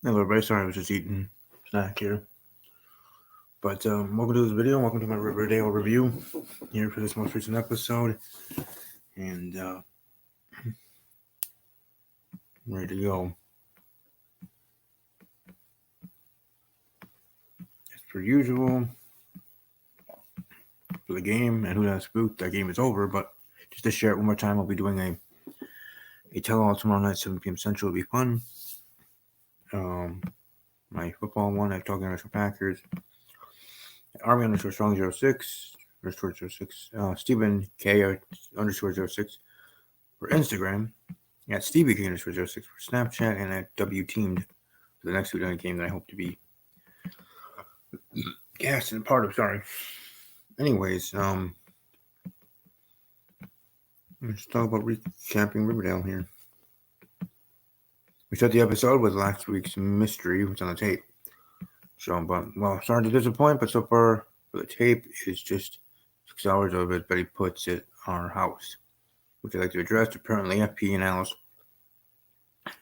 Hello everybody, sorry I was just eating a snack here. But welcome to this video, welcome to my Riverdale review here for this most recent episode. And ready to go. As per usual, for the game, and who got spooked, that game is over, but just to share it one more time, I'll be doing a tell-all tomorrow night, 7 p.m. Central. It'll be fun. My football one, I'm talking about Packers. Army underscore strong 06, underscore 06, Stephen K underscore 06 for Instagram, at Stevie K underscore 06 for Snapchat, and at W Teamed for the next week game that I hope to be gassed and part of. Sorry. Anyways, let's talk about recapping Riverdale here. We started the episode with last week's mystery, which on the tape. So, well, sorry to disappoint, but so far for the tape is just 6 hours of it, but he puts it on our house, which I'd like to address. Apparently, FP and Alice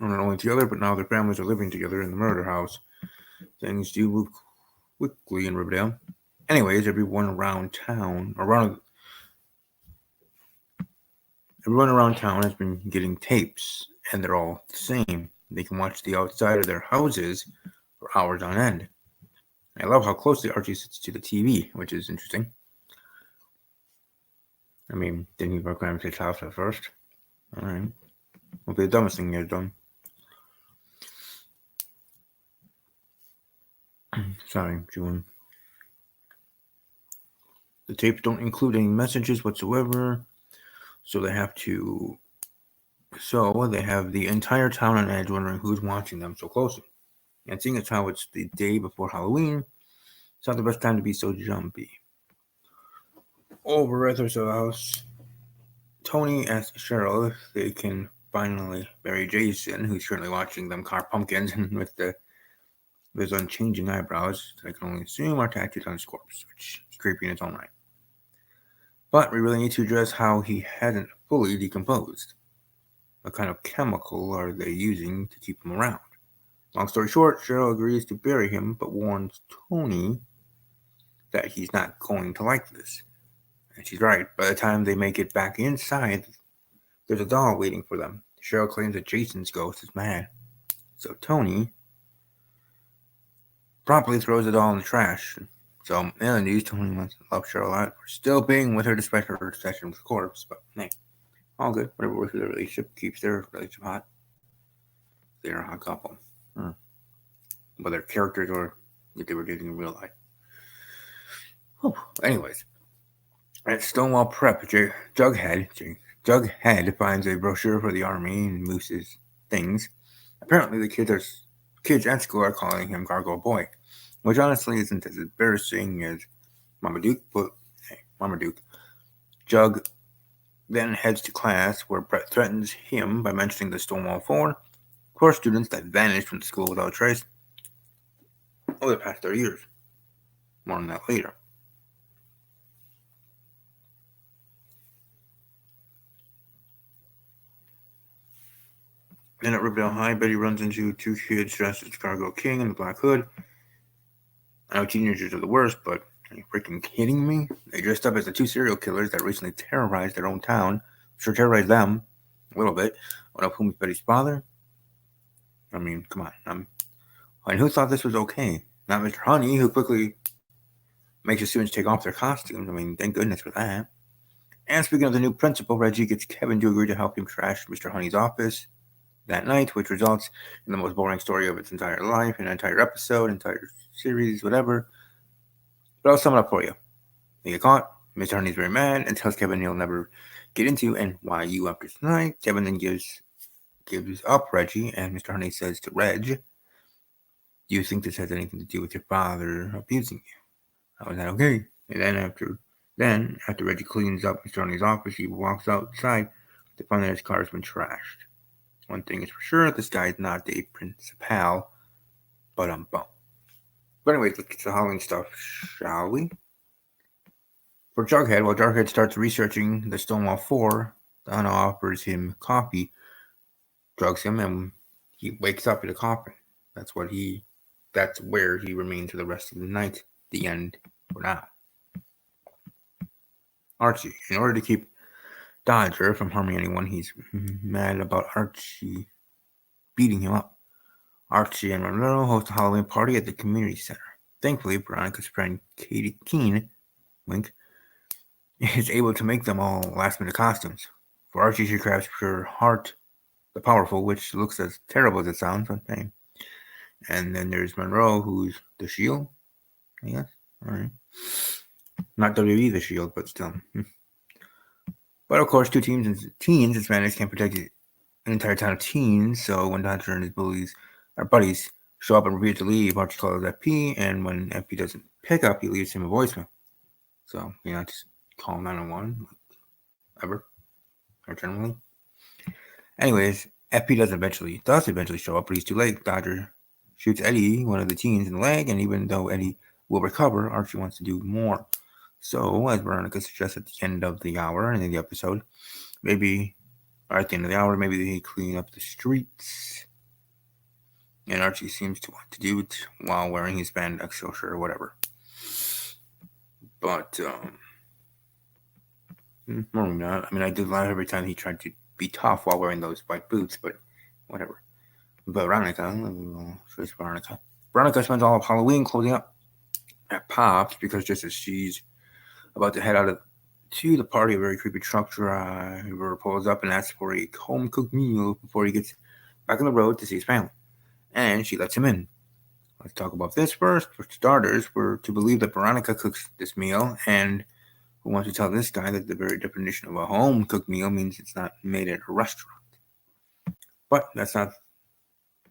are not only together, but now their families are living together in the murder house. Things do move quickly in Riverdale. Anyways, everyone around town has been getting tapes, and they're all the same. They can watch the outside of their houses for hours on end. I love how closely Archie sits to the TV, which is interesting. I mean, didn't he work around his house at first? Alright. Will be the dumbest thing he has done. Sorry, June. The tapes don't include any messages whatsoever, so they have the entire town on edge wondering who's watching them so closely. And seeing as how it's the day before Halloween, it's not the best time to be so jumpy. Over at their house, Tony asks Cheryl if they can finally bury Jason, who's currently watching them carve pumpkins with his unchanging eyebrows, I can only assume are tattooed on his corpse, which is creepy in its own right. But we really need to address how he hasn't fully decomposed. What kind of chemical are they using to keep him around? Long story short, Cheryl agrees to bury him, but warns Tony that he's not going to like this. And she's right. By the time they make it back inside, there's a doll waiting for them. Cheryl claims that Jason's ghost is mad. So Tony promptly throws the doll in the trash. So in the news, Tony wants to love Cheryl out for still being with her despite her obsession with the corpse. But hey, all good. Whatever works with their relationship keeps their relationship hot. They're a hot couple. Whether characters or if they were dating in real life. Anyways, at Stonewall Prep, Jughead finds a brochure for the army and Moose's things. Apparently, the kids at school are calling him Gargoyle Boy, which honestly isn't as embarrassing as Marmaduke, but hey, Marmaduke. Jug then heads to class where Brett threatens him by mentioning the Stonewall 4 students that vanished from the school without a trace over the past 30 years. More on that later. Then at Riverdale High, Betty runs into 2 kids dressed as Cargo King and the Black Hood. I know teenagers are the worst, but are you freaking kidding me? They dressed up as the 2 serial killers that recently terrorized their own town. Sure, terrorized them a little bit. One of whom is Betty's father. I mean, come on. And who thought this was okay? Not Mr. Honey, who quickly makes the students take off their costumes. I mean, thank goodness for that. And speaking of the new principal, Reggie gets Kevin to agree to help him trash Mr. Honey's office that night, which results in the most boring story of its entire life, an entire episode, entire series, whatever. But I'll sum it up for you. They get caught. Mr. Honey's very mad and tells Kevin he'll never get into NYU after tonight. Kevin then gives up Reggie, and Mr. Honey says to Reg, "Do you think this has anything to do with your father abusing you? How is that okay?" And then after Reggie cleans up Mr. Honey's office, he walks outside to find that his car has been trashed. One thing is for sure, this guy is not a principal, but But anyways, let's get to the Halloween stuff, shall we? For Jughead, while Jughead starts researching the Stonewall 4, Donna offers him coffee, drugs him, and he wakes up in a coffin. That's what he. That's where he remains for the rest of the night. The end for now. Archie, in order to keep Dodger from harming anyone, he's mad about Archie beating him up. Archie and Monroe host a Halloween party at the community center. Thankfully, Veronica's friend Katie Keene, wink, is able to make them all last-minute costumes. For Archie, she crafts Pure Heart, the Powerful, which looks as terrible as it sounds, but hey. And then there's Monroe, who's the Shield, I guess. All right. Not WWE the Shield, but still. But of course, teens in Spanish can't protect an entire town of teens, so when Dodger and his buddies, show up and repeat to leave, Archie calls FP, and when FP doesn't pick up, he leaves him a voicemail. So, just call 911, ever, or generally. Anyways, FP does eventually show up, but he's too late. Dodger shoots Eddie, one of the teens, in the leg, and even though Eddie will recover, Archie wants to do more. So, as Veronica suggests at the end of the hour and in the episode, maybe at the end of the hour, maybe they clean up the streets. And Archie seems to want to do it while wearing his spandex shirt or whatever. But, more than that, I mean, I did laugh every time he tried to be tough while wearing those white boots, but whatever. Veronica spends all of Halloween clothing up at Pop's because just as she's about to head out to the party, a very creepy truck driver pulls up and asks for a home-cooked meal before he gets back on the road to see his family. And she lets him in. Let's talk about this first. For starters, we're to believe that Veronica cooks this meal, and who wants to tell this guy that the very definition of a home-cooked meal means it's not made at a restaurant. But that's not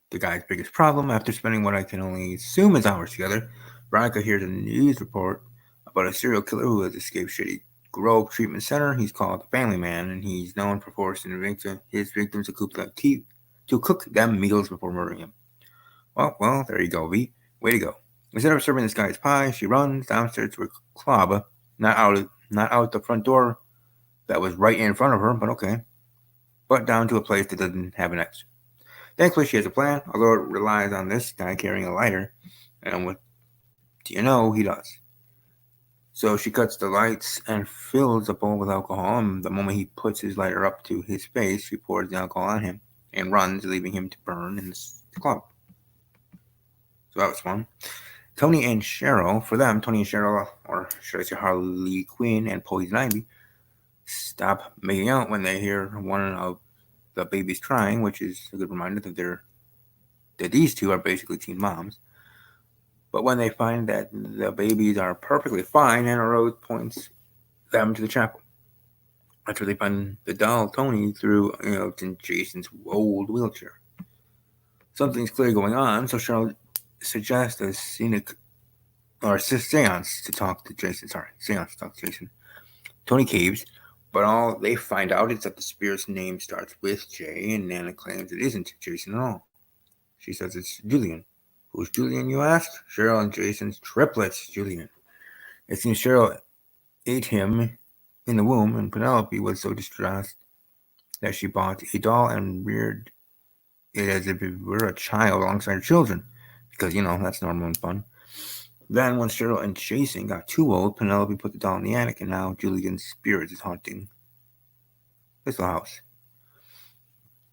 the guy's biggest problem. After spending what I can only assume is hours together, Veronica hears a news report about a serial killer who has escaped Shady Grove Treatment Center. He's called the Family Man, and he's known for forcing his victims to cook them meals before murdering him. Well, there you go, V. Way to go. Instead of serving this guy's pie, she runs downstairs to her club, not out the front door that was right in front of her, but okay, but down to a place that doesn't have an exit. Thankfully, she has a plan, although it relies on this guy carrying a lighter, and what do you know, he does. So she cuts the lights and fills the bowl with alcohol, and the moment he puts his lighter up to his face, she pours the alcohol on him and runs, leaving him to burn in the club. So that was fun. Tony and Cheryl, or should I say Harley Quinn and Poison Ivy, stop making out when they hear one of the babies crying, which is a good reminder that these two are basically teen moms. But when they find that the babies are perfectly fine, Anna Rose points them to the chapel. After they find the doll Tony threw, in Jason's old wheelchair. Something's clearly going on, so Cheryl suggests a seance to talk to Jason. Tony caves, but all they find out is that the spirit's name starts with J, and Nana claims it isn't Jason at all. She says it's Julian. Who's Julian, you ask? Cheryl and Jason's triplets, Julian. It seems Cheryl ate him in the womb, and Penelope was so distressed that she bought a doll and reared it as if it were a child alongside her children, because, that's normal and fun. Then, when Cheryl and Jason got too old, Penelope put the doll in the attic, and now Julian's spirit is haunting this little house.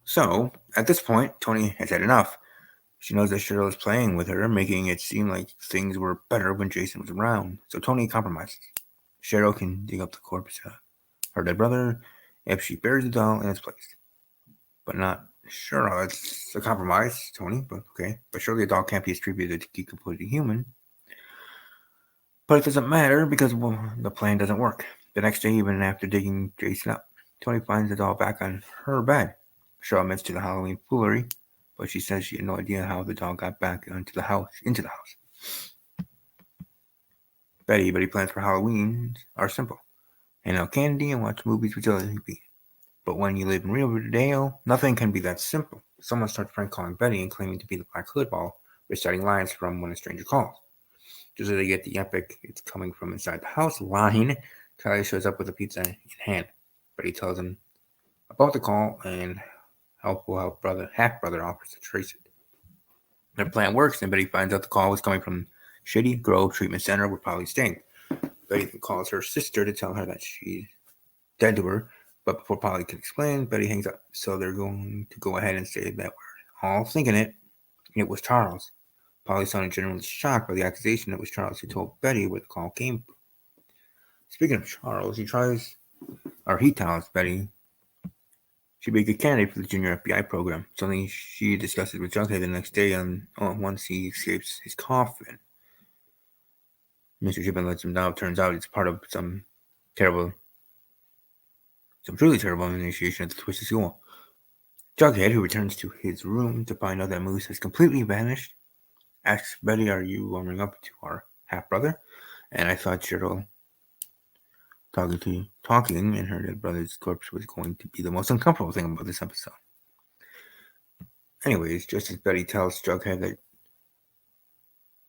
So, at this point, Tony has had enough. She knows that Cheryl is playing with her, making it seem like things were better when Jason was around. So Tony compromises. Cheryl can dig up the corpse of her dead brother if she buries the doll in its place. But not Cheryl. It's a compromise, Tony, but okay. But surely a doll can't be attributed to be completely human. But it doesn't matter because the plan doesn't work. The next day, even after digging Jason up, Tony finds the doll back on her bed. Cheryl admits to the Halloween foolery, but she says she had no idea how the doll got back into the house. Betty plans for Halloween are simple. Hand out candy and watch movies with Jelly. But when you live in Riverdale, nothing can be that simple. Someone starts prank calling Betty and claiming to be the Black Hood while reciting lines from When a Stranger Calls. Just as they get the epic "it's coming from inside the house" line, Charlie shows up with a pizza in hand. Betty tells him about the call and half brother offers to trace it. Their plan works, and Betty finds out the call was coming from Shady Grove Treatment Center where Polly's staying. Betty then calls her sister to tell her that she's dead to her, but before Polly can explain, Betty hangs up. So they're going to go ahead and say that we're all thinking it was Charles. Polly sounded genuinely shocked by the accusation that it was Charles who told Betty where the call came from. Speaking of Charles, he tells Betty she'd be a good candidate for the junior FBI program, something she discusses with Jughead the next day once he escapes his coffin. Mr. Chipman lets him down. Turns out it's part of some truly terrible initiation at the Twisted School. Jughead, who returns to his room to find out that Moose has completely vanished, asks Betty, "Are you warming up to our half-brother?" And I thought Cheryl talking and her dead brother's corpse was going to be the most uncomfortable thing about this episode. Anyways, just as Betty tells Jughead that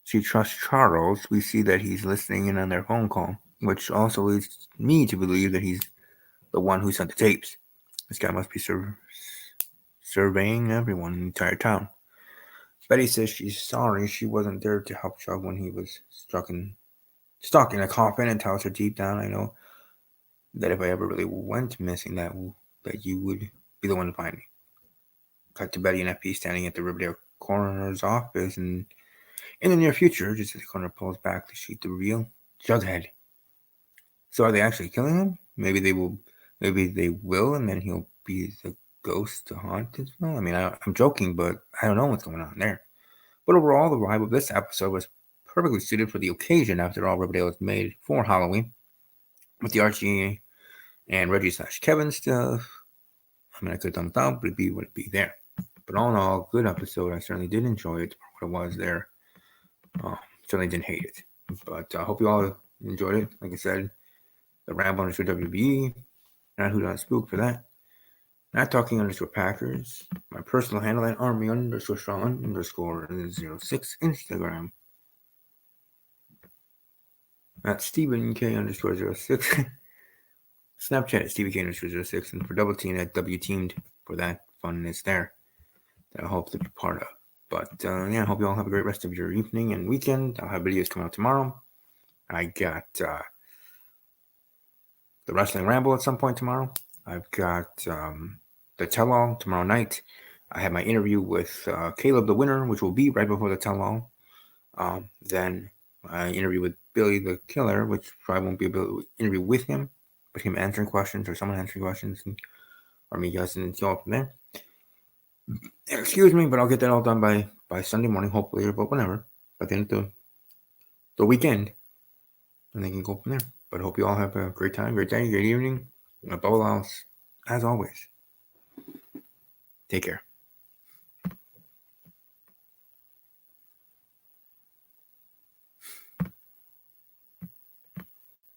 she trusts Charles, we see that he's listening in on their phone call, which also leads me to believe that he's the one who sent the tapes. This guy must be surveying everyone in the entire town. Betty says she's sorry she wasn't there to help Chug when he was stuck in a coffin, and tells her deep down, "I know that if I ever really went missing, that you would be the one to find me." Cut to Betty and FP standing at the Riverdale coroner's office, and in the near future, just as the coroner pulls back the sheet to reveal Jughead. So are they actually killing him? Maybe they will, and then he'll be the ghost to haunt as well. I mean, I'm joking, but I don't know what's going on there. But overall, the vibe of this episode was perfectly suited for the occasion. After all, Riverdale was made for Halloween, with the Archie and Reggie / Kevin stuff. I mean, I could thumbs down, but it'd be what it'd be there. But all in all, good episode. I certainly did enjoy it for what it was there. Certainly didn't hate it. But I hope you all enjoyed it. Like I said, the Ramble _ WBE, not Who Done Spook for that. Not Talking _ Packers. My personal handle at Army _ Strong _ 06 Instagram. At Stephen K _ 06. Snapchat at Stevie K _ 06. And for Double Team at W Teamed for that funness there that I hope to be part of. But I hope you all have a great rest of your evening and weekend. I'll have videos coming out tomorrow. I got the Wrestling Ramble at some point tomorrow. I've got the Tell-All tomorrow night. I have my interview with Caleb the Winner, which will be right before the Tell-All. Then my interview with Billy the Killer, which probably won't be an interview with him, but him answering questions or someone answering questions, or me guessing and go from there. Excuse me, but I'll get that all done by Sunday morning, hopefully, or but whenever. By the end of the weekend, and they can go from there. But I hope you all have a great time, great day, great evening. Above all else, as always, take care.